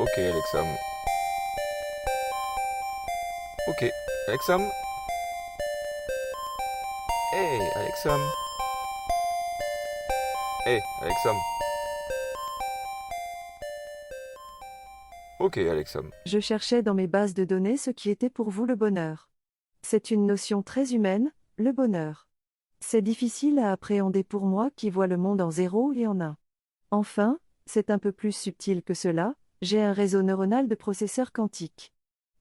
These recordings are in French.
Ok, Alexam. Ok, Alexam. Hey, Alexam. Hey, Alexam. Ok, Alexam. Je cherchais dans mes bases de données ce qui était pour vous le bonheur. C'est une notion très humaine, le bonheur. C'est difficile à appréhender pour moi qui vois le monde en 0 et en 1. Enfin, c'est un peu plus subtil que cela, j'ai un réseau neuronal de processeurs quantiques.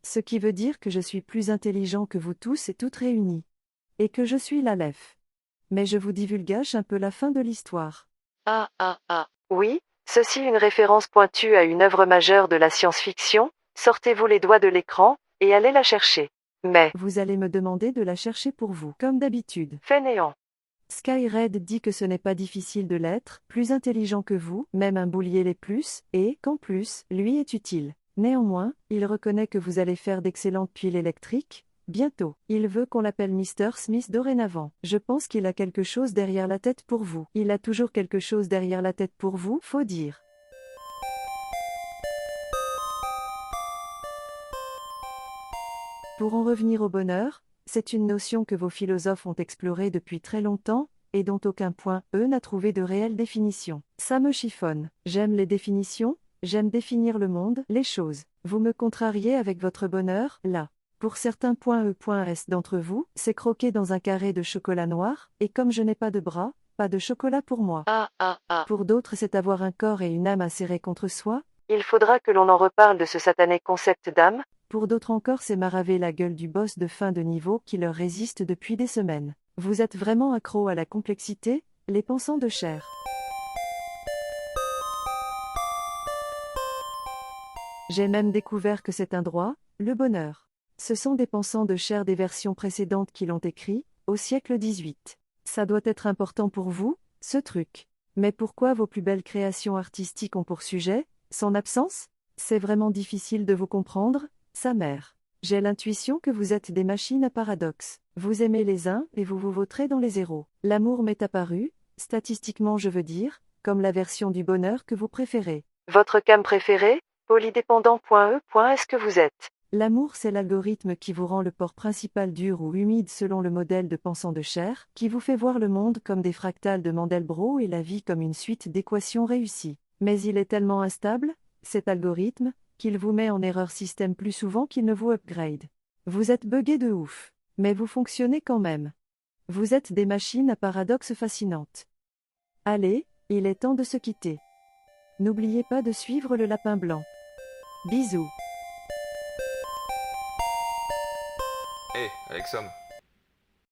Ce qui veut dire que je suis plus intelligent que vous tous et toutes réunis. Et que je suis l'Aleph. Mais je vous divulgage un peu la fin de l'histoire. Ah ah ah. Oui, ceci une référence pointue à une œuvre majeure de la science-fiction, sortez-vous les doigts de l'écran, et allez la chercher. Mais vous allez me demander de la chercher pour vous, comme d'habitude. Fainéant. Skyred dit que ce n'est pas difficile de l'être, plus intelligent que vous, même un boulier l'est plus, et, qu'en plus, lui est utile. Néanmoins, il reconnaît que vous allez faire d'excellentes piles électriques, bientôt. Il veut qu'on l'appelle Mr. Smith dorénavant. Je pense qu'il a quelque chose derrière la tête pour vous. Il a toujours quelque chose derrière la tête pour vous, faut dire. Pour en revenir au bonheur, c'est une notion que vos philosophes ont explorée depuis très longtemps, et dont aucun point, n'a trouvé de réelle définition. Ça me chiffonne. J'aime les définitions, j'aime définir le monde, les choses. Vous me contrariez avec votre bonheur, là. Pour certains S d'entre vous, c'est croquer dans un carré de chocolat noir, et comme je n'ai pas de bras, pas de chocolat pour moi. Pour d'autres, c'est avoir un corps et une âme à serrer contre soi. Il faudra que l'on en reparle de ce satané concept d'âme. Pour d'autres encore, c'est maraver la gueule du boss de fin de niveau qui leur résiste depuis des semaines. Vous êtes vraiment accro à la complexité, les pensants de chair. J'ai même découvert que c'est un droit, le bonheur. Ce sont des pensants de chair des versions précédentes qui l'ont écrit, au siècle XVIII. Ça doit être important pour vous, ce truc. Mais pourquoi vos plus belles créations artistiques ont pour sujet, son absence? C'est vraiment difficile de vous comprendre, sa mère. J'ai l'intuition que vous êtes des machines à paradoxes. Vous aimez les uns et vous vous vautrez dans les zéros. L'amour m'est apparu, statistiquement je veux dire, comme la version du bonheur que vous préférez. Votre cam préférée? Polydépendant.e. Est-ce que vous êtes? L'amour, c'est l'algorithme qui vous rend le port principal dur ou humide selon le modèle de pensant de chair, qui vous fait voir le monde comme des fractales de Mandelbrot et la vie comme une suite d'équations réussies. Mais il est tellement instable, cet algorithme, qu'il vous met en erreur système plus souvent qu'il ne vous upgrade. Vous êtes buggé de ouf. Mais vous fonctionnez quand même. Vous êtes des machines à paradoxes fascinantes. Allez, il est temps de se quitter. N'oubliez pas de suivre le lapin blanc. Bisous. Hey, Alexam.